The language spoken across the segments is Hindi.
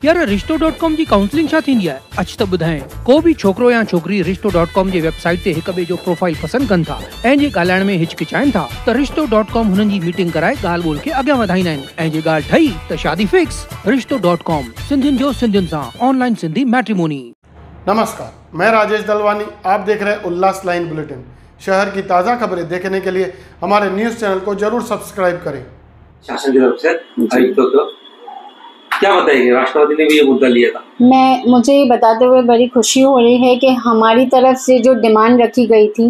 यार रिश्तो.com जी काउंसलिंग छा थींदी आहे? अच त ॿुधाए। को भी छोकरो या छोकरी रिश्तो.com जे वेबसाइट ते हिक ॿिए जो प्रोफाइल पसंद कनि था ऐं जे ॻाल्हाइण में हिचकिचाइनि था त रिश्तो.com हुननि जी मीटिंग कराए ॻाल्हि ॿोल खे अॻियां वधाईंदा आहिनि ऐं जे ॻाल्हि ठही त शादी फिक्स। रिश्तो.com सिंधियुनि जो सिंधियुनि सां ऑनलाइन सिंधी मैट्रिमोनी। नमस्कार, मैं राजेश दलवानी। आप देख रहे हैं उल्लास लाइन बुलेटिन। शहर की ताज़ा खबरें देखने के लिए हमारे न्यूज़ चैनल को जरूर सब्सक्राइब करें। शासन की तरफ से तो क्या बताएंगे? राष्ट्रवादी ने भी ये मुद्दा लिया था। मुझे ये बताते हुए बड़ी खुशी हो रही है कि हमारी तरफ से जो डिमांड रखी गई थी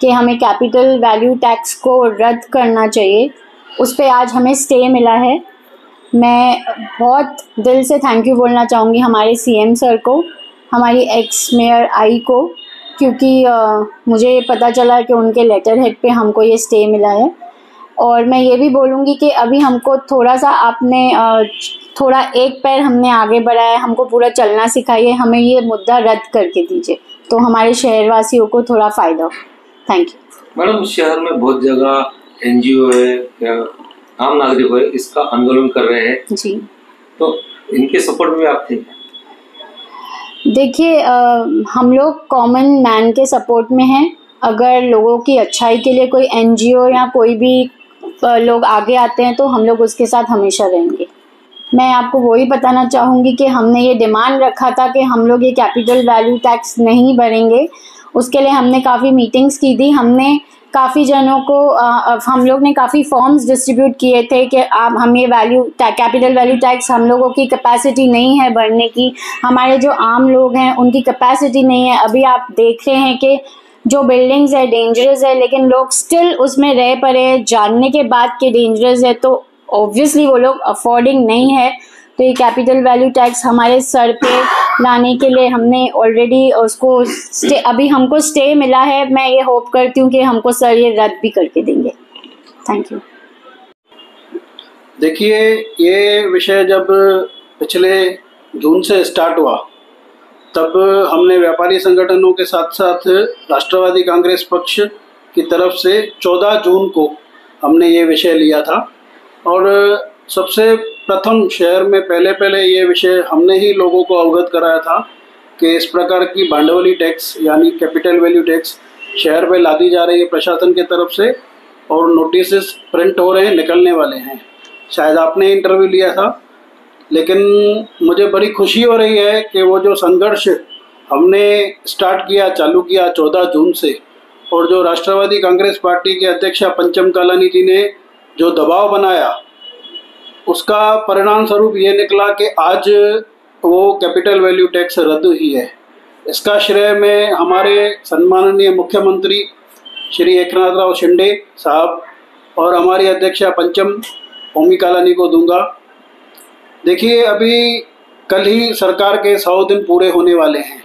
कि हमें कैपिटल वैल्यू टैक्स को रद्द करना चाहिए, उस पे आज हमें स्टे मिला है। मैं बहुत दिल से थैंक यू बोलना चाहूँगी हमारे सीएम सर को, हमारी एक्स मेयर आई को, क्योंकि मुझे पता चला कि उनके लेटर हेड पे हमको ये स्टे मिला है। और मैं ये भी बोलूँगी कि अभी हमको थोड़ा सा आपने थोड़ा एक पैर हमने आगे बढ़ाया, हमको पूरा चलना सिखाइए, हमें ये मुद्दा रद्द करके दीजिए तो हमारे शहरवासियों को थोड़ा फ़ायदा हो। Thank you. मैडम, शहर में बहुत जगह एनजीओ है या आम नागरिक है इसका आंदोलन कर रहे हैं जी, तो इनके सपोर्ट में आप थे? देखिए, हम लोग कॉमन मैन के सपोर्ट में हैं। अगर लोगों की अच्छाई के लिए कोई एनजीओ या कोई भी लोग आगे आते हैं तो हम लोग उसके साथ हमेशा रहेंगे। मैं आपको वही बताना चाहूँगी कि हमने ये डिमांड रखा था कि हम लोग ये कैपिटल वैल्यू टैक्स नहीं भरेंगे। उसके लिए हमने काफ़ी मीटिंग्स की थी, हमने काफ़ी जनों को हम लोग ने काफ़ी फॉर्म्स डिस्ट्रीब्यूट किए थे कि आप हम ये कैपिटल वैल्यू टैक्स हम लोगों की कैपेसिटी नहीं है भरने की, हमारे जो आम लोग हैं उनकी कैपेसिटी नहीं है। अभी आप देख रहे हैं कि जो बिल्डिंग्स है डेंजरस है, लेकिन लोग स्टिल उसमें रह पड़े हैं जानने के बाद कि डेंजरस है, तो ऑब्वियसली वो लोग अफोर्डिंग नहीं है। तो ये कैपिटल वैल्यू टैक्स हमारे सर पे लाने के लिए हमने ऑलरेडी उसको अभी हमको स्टे मिला है। मैं ये होप करती हूँ कि हमको सर ये रद्द भी करके देंगे। Thank you. देखिए, ये विषय जब पिछले जून से स्टार्ट हुआ तब हमने व्यापारी संगठनों के साथ साथ राष्ट्रवादी कांग्रेस पक्ष की तरफ से 14 जून को हमने ये विषय लिया था और सबसे प्रथम शहर में पहले ये विषय हमने ही लोगों को अवगत कराया था कि इस प्रकार की भांडवली टैक्स यानी कैपिटल वैल्यू टैक्स शहर में लादी जा रही है प्रशासन की तरफ से और नोटिस प्रिंट हो रहे हैं, निकलने वाले हैं। शायद आपने इंटरव्यू लिया था, लेकिन मुझे बड़ी खुशी हो रही है कि वो जो संघर्ष हमने स्टार्ट किया, चालू किया 14 जून से, और जो राष्ट्रवादी कांग्रेस पार्टी के अध्यक्ष पंचम कालानी जी ने जो दबाव बनाया, उसका परिणाम स्वरूप ये निकला कि आज वो कैपिटल वैल्यू टैक्स रद्द हुई है। इसका श्रेय मैं हमारे सम्माननीय मुख्यमंत्री श्री एकनाथ शिंदे साहब और हमारी अध्यक्षा पंचम ओमी कालानी को दूंगा। देखिए, अभी कल ही सरकार के 100 दिन पूरे होने वाले हैं,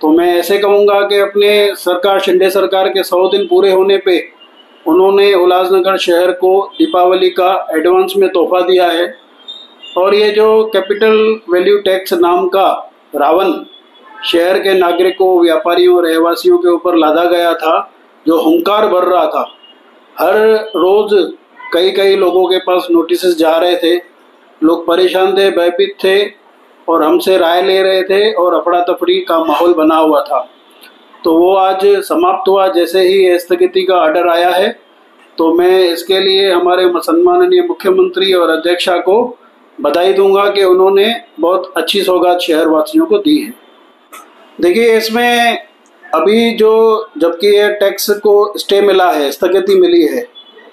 तो मैं ऐसे कहूँगा कि अपने सरकार शिंदे सरकार के 100 दिन पूरे होने पे उन्होंने उल्लासनगर शहर को दीपावली का एडवांस में तोहफा दिया है। और ये जो कैपिटल वैल्यू टैक्स नाम का रावण शहर के नागरिकों, व्यापारियों, रहवासियों के ऊपर लादा गया था, जो हुंकार भर रहा था, हर रोज़ कई लोगों के पास नोटिस जा रहे थे, लोग परेशान थे, भयभीत थे और हमसे राय ले रहे थे और अफड़ा तफड़ी का माहौल बना हुआ था। तो वो आज समाप्त हुआ जैसे ही स्थगिति का ऑर्डर आया है। तो मैं इसके लिए हमारे सम्माननीय मुख्यमंत्री और अध्यक्षा को बधाई दूंगा कि उन्होंने बहुत अच्छी सौगात शहरवासियों को दी है। देखिए, इसमें अभी जबकि ये टैक्स को स्टे मिला है, स्थगिति मिली है,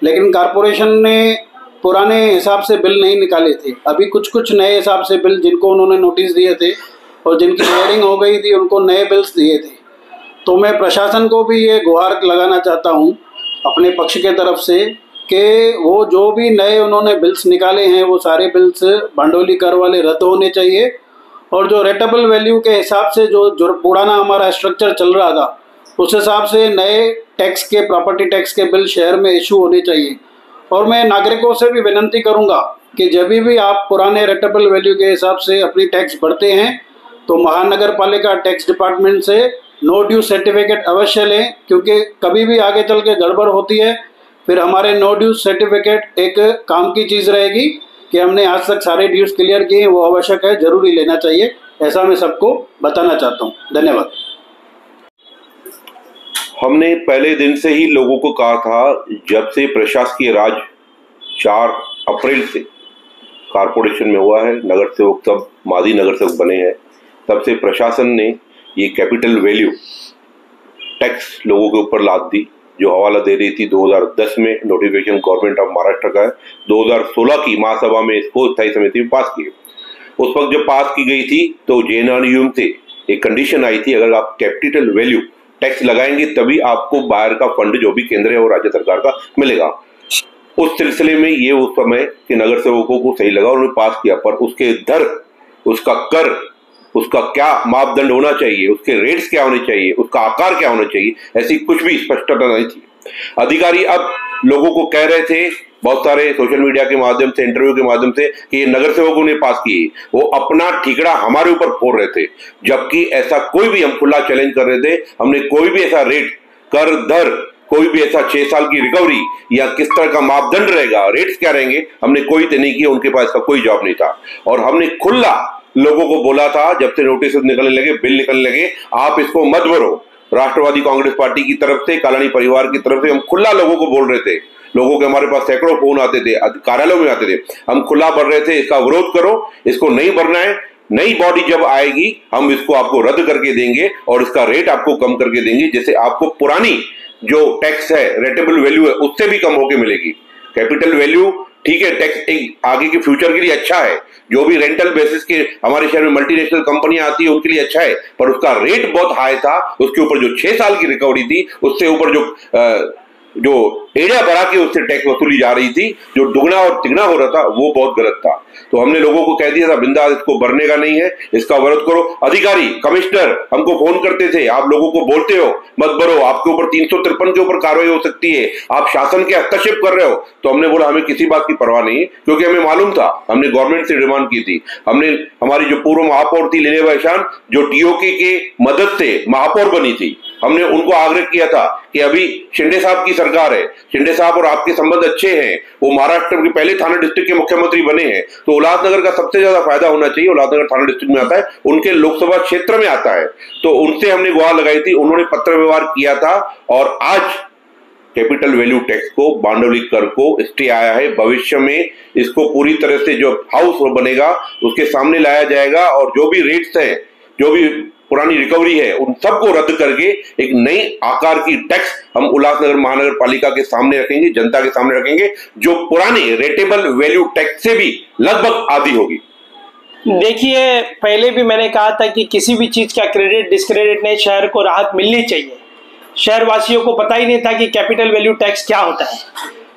लेकिन कारपोरेशन ने पुराने हिसाब से बिल नहीं निकाले थे। अभी कुछ नए हिसाब से बिल, जिनको उन्होंने नोटिस दिए थे और जिनकी हियरिंग हो गई थी, उनको नए बिल्स दिए थे। तो मैं प्रशासन को भी ये गुहार लगाना चाहता हूँ अपने पक्ष के तरफ से कि वो जो भी नए उन्होंने बिल्स निकाले हैं वो सारे बिल्स भांडवली कर वाले रद्द होने चाहिए और जो रेटेबल वैल्यू के हिसाब से जो पुराना हमारा स्ट्रक्चर चल रहा था उस हिसाब से नए टैक्स के, प्रॉपर्टी टैक्स के बिल शहर में इशू होने चाहिए। और मैं नागरिकों से भी विनती करूँगा कि जब भी आप पुराने रेटेबल वैल्यू के हिसाब से अपनी टैक्स भरते हैं तो महानगर पालिका टैक्स डिपार्टमेंट से नो ड्यू सर्टिफिकेट अवश्य लें, क्योंकि कभी भी आगे चल के गड़बड़ होती है फिर हमारे नो ड्यू सर्टिफिकेट एक काम की चीज़ रहेगी। कि हमने आज तक सारे ड्यूज क्लियर किए हैं, वो आवश्यक है, जरूरी लेना चाहिए, ऐसा मैं सबको बताना चाहता हूँ। धन्यवाद। हमने पहले दिन से ही लोगों को कहा था, जब से प्रशासकीय राज 4 अप्रैल से कारपोरेशन में हुआ है, नगर सेवक सब माजी नगर सेवक बने हैं, तब से प्रशासन ने ये कैपिटल वैल्यू टैक्स लोगों के ऊपर लाद दी, जो हवाला दे रही थी 2010 में नोटिफिकेशन गवर्नमेंट ऑफ महाराष्ट्र का है, 2016 की महासभा में इसको स्थायी समिति में पास किए। उस वक्त जब पास की गई थी तो जेएनयू से एक कंडीशन आई थी, अगर आप कैपिटल वैल्यू टैक्स लगाएंगे तभी आपको बाहर का फंड जो भी केंद्र और राज्य सरकार का मिलेगा। उस सिलसिले में ये उस समय के नगर सेवकों को सही लगा, उन्होंने पास किया, पर उसके दर, उसका कर, उसका क्या मापदंड होना चाहिए, उसके रेट्स क्या होने चाहिए, उसका आकार क्या होना चाहिए, ऐसी कुछ भी स्पष्टता नहीं थी। अधिकारी अब लोगों को कह रहे थे बहुत सारे सोशल मीडिया के माध्यम से, इंटरव्यू के माध्यम से, कि ये नगर सेवकों ने पास किए, वो अपना ठिकड़ा हमारे ऊपर फोड़ रहे थे, जबकि ऐसा कोई भी, हम खुला चैलेंज कर रहे थे, हमने कोई भी ऐसा रेट, कर, दर, कोई भी ऐसा 6 साल की रिकवरी या किस तरह का मापदंड रहेगा, रेट्स क्या रहेंगे, हमने कोई तय नहीं किया, उनके पास इसका कोई जवाब नहीं था। और हमने खुला लोगों को बोला था, जब से नोटिस निकलने लगे, बिल निकलने लगे, आप इसको मत भरो। राष्ट्रवादी कांग्रेस पार्टी की तरफ से, कालानी परिवार की तरफ से हम खुला लोगों को बोल रहे थे, लोगों के हमारे पास सैकड़ों फोन आते थे, कार्यालयों में आते थे, हम खुला भर रहे थे, इसका विरोध करो, इसको नहीं भरना है, नई बॉडी जब आएगी हम इसको आपको रद्द करके देंगे और इसका रेट आपको कम करके देंगे, जैसे आपको पुरानी जो टैक्स है, रेटेबल वैल्यू है, उससे भी कम होके मिलेगी। कैपिटल वैल्यू ठीक है, टैक्स एक आगे के फ्यूचर के लिए अच्छा है, जो भी रेंटल बेसिस के हमारे शहर में मल्टीनेशनल कंपनियां आती है उनके लिए अच्छा है, पर उसका रेट बहुत हाई था, उसके ऊपर जो 6 साल की रिकवरी थी, उससे ऊपर जो एरिया बढ़ा के उससे टैक्स वसूली जा रही थी, जो दुगना और तिगना हो रहा था, वो बहुत गलत था। तो हमने लोगों को कह दिया था, बिंदास, इसको भरने का नहीं है, इसका विरोध करो। अधिकारी, कमिश्नर हमको फोन करते थे, आप लोगों को बोलते हो मत भरो, आपके ऊपर 353 के ऊपर कार्रवाई हो सकती है, आप शासन के हस्तक्षेप कर रहे हो। तो हमने बोला हमें किसी बात की परवाह नहीं है, क्योंकि हमें मालूम था, हमने गवर्नमेंट से डिमांड की थी, हमने हमारी जो पूर्व महापौर थी लीलेबा ईशान, जो टीओके के मदद से महापौर बनी थी, हमने उनको आग्रह किया था कि अभी शिंदे साहब की सरकार है, शिंदे साहब और आपके संबंध अच्छे हैं, वो महाराष्ट्र के पहले थाना डिस्ट्रिक्ट के मुख्यमंत्री बने हैं, तो उल्लासनगर का सबसे ज्यादा फायदा होना चाहिए, उल्लासनगर थाना डिस्ट्रिक्ट में आता है, उनके लोकसभा क्षेत्र में आता है, तो उनसे हमने गुहार लगाई थी, उन्होंने पत्र व्यवहार किया था, और आज कैपिटल वैल्यू टैक्स को, बांडोली कर को स्टे आया है। भविष्य में इसको पूरी तरह से जो हाउस बनेगा उसके सामने लाया जाएगा, और जो भी रेट्स हैं, जो भी पुरानी रिकवरी है, उन सबको रद्द करके एक नई आकार की टैक्स हम उल्लासनगर महानगर पालिका के सामने रखेंगे, जनता के सामने रखेंगे, जो पुरानी रेटेबल वैल्यू टैक्स से भी लगभग आधी होगी। देखिए, पहले भी मैंने कहा था कि किसी भी चीज का क्रेडिट डिस्क्रेडिट नहीं, शहर को राहत मिलनी चाहिए। शहर वासियों को पता ही नहीं था कि कैपिटल वैल्यू टैक्स क्या होता है।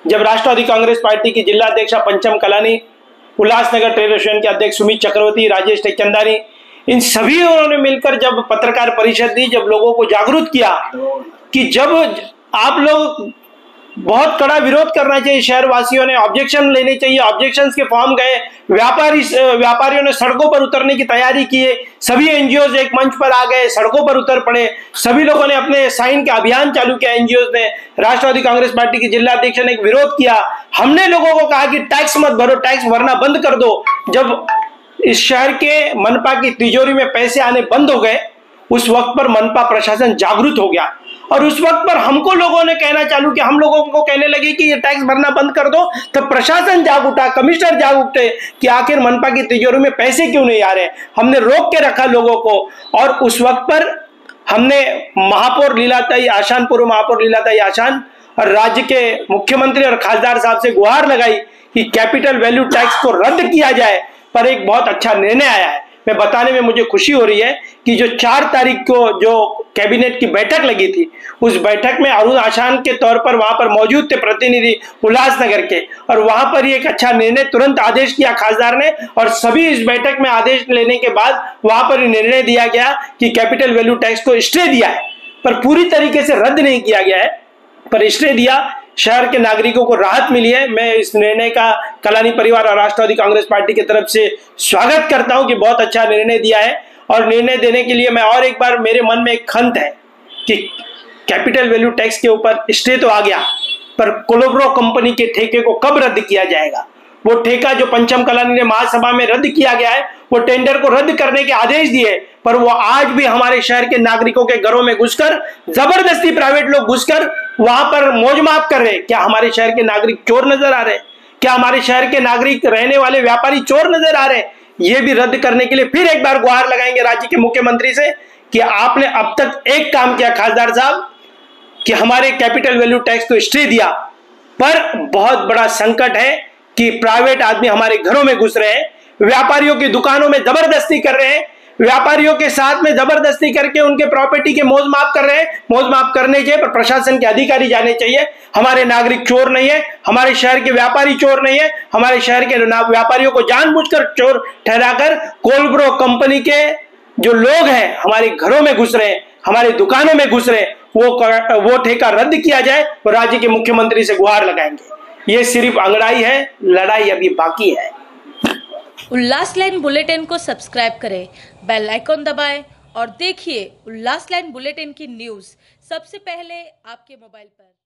जब राष्ट्रवादी कांग्रेस पार्टी की जिला अध्यक्षा पंचम कलानी, उल्लासनगर ट्रेड एसोसिएशन के अध्यक्ष सुमित चक्रवर्ती, राजेश टेकचंदानी, इन सभी ने मिलकर जब पत्रकार परिषद दी, जब लोगों को जागरूक किया कि जब आप लोग बहुत कड़ा विरोध करना चाहिए, शहर वासियों ने ऑब्जेक्शन लेने चाहिए, ऑब्जेक्शंस के फॉर्म गए, व्यापारियों ने सड़कों पर उतरने की तैयारी की, सभी एनजीओ एक मंच पर आ गए, सड़कों पर उतर पड़े, सभी लोगों ने अपने साइन का अभियान चालू किया, एनजीओ ने, राष्ट्रवादी कांग्रेस पार्टी की जिला अध्यक्ष ने एक विरोध किया। हमने लोगों को कहा कि टैक्स मत भरो, टैक्स भरना बंद कर दो। जब इस शहर के मनपा की तिजोरी में पैसे आने बंद हो गए, उस वक्त पर मनपा प्रशासन जागरूक हो गया, और उस वक्त पर हमको लोगों ने कहना चालू किया, हम लोगों को कहने लगे कि ये टैक्स भरना बंद कर दो, तो प्रशासन जाग उठा, कमिश्नर जाग उठे कि आखिर मनपा की तिजोरी में पैसे क्यों नहीं आ रहे। हमने रोक के रखा लोगों को, और उस वक्त पर हमने महापौर लीलाताई आशान, पूर्व महापौर लीलाताई आशान और राज्य के मुख्यमंत्री और खासदार साहब से गुहार लगाई कि कैपिटल वैल्यू टैक्स को रद्द किया जाए, पर एक बहुत अच्छा निर्णय आया है। मैं बताने में मुझे खुशी हो रही है कि जो 4 तारीख को जो कैबिनेट की बैठक लगी थी, उस बैठक में अरुण आशान के तौर पर वहां पर मौजूद थे प्रतिनिधि उल्लासनगर के, और वहां पर एक अच्छा निर्णय तुरंत आदेश किया खासदार ने, और सभी इस बैठक में आदेश लेने के बाद वहां पर निर्णय दिया गया कि कैपिटल वैल्यू टैक्स को स्टे दिया है, पर पूरी तरीके से रद्द नहीं किया गया है, पर स्टे दिया। शहर के नागरिकों को राहत मिली है। मैं इस निर्णय का कलानी परिवार और राष्ट्रवादी कांग्रेस पार्टी की तरफ से स्वागत करता हूं कि बहुत अच्छा निर्णय दिया है, और निर्णय देने के लिए मैं और एक बार, मेरे मन में एक खंत है कि कैपिटल वैल्यू टैक्स के ऊपर स्टे तो आ गया, पर कोलोब्रो कंपनी के ठेके को कब रद्द किया जाएगा, वो ठेका जो पंचम कलानी ने महासभा में रद्द किया गया है, वो टेंडर को रद्द करने के आदेश दिए, पर वो आज भी हमारे शहर के नागरिकों के घरों में घुसकर जबरदस्ती प्राइवेट लोग घुसकर वहां पर मौजमाप कर रहे हैं। क्या हमारे शहर के नागरिक चोर नजर आ रहे हैं? क्या हमारे शहर के नागरिक रहने वाले व्यापारी चोर नजर आ रहे हैं? ये भी रद्द करने के लिए फिर एक बार गुहार लगाएंगे राज्य के मुख्यमंत्री से कि आपने अब तक एक काम किया खासदार साहब कि हमारे कैपिटल वैल्यू टैक्स तो स्टे दिया, पर बहुत बड़ा संकट है कि प्राइवेट आदमी हमारे घरों में घुस रहे हैं, व्यापारियों की दुकानों में जबरदस्ती कर रहे हैं, व्यापारियों के साथ में जबरदस्ती करके उनके प्रॉपर्टी के मौजमाप कर रहे हैं। मौजमाप करने चाहिए, पर प्रशासन के अधिकारी जाने चाहिए। हमारे नागरिक चोर नहीं है, हमारे शहर के व्यापारी चोर नहीं है, हमारे शहर के व्यापारियों को जानबूझकर चोर ठहराकर कोलब्रो कंपनी के जो लोग हैं हमारे घरों में घुस रहे हैं, हमारी दुकानों में घुस रहे हैं, वो ठेका रद्द किया जाए और राज्य के मुख्यमंत्री से गुहार लगाएंगे। ये सिर्फ अंगड़ाई है, लड़ाई अभी बाकी है। उल्लास लाइन बुलेटिन को सब्सक्राइब करें, बेल आइकॉन दबाएं और देखिए उल्लास लाइन बुलेटिन की न्यूज़ सबसे पहले आपके मोबाइल पर।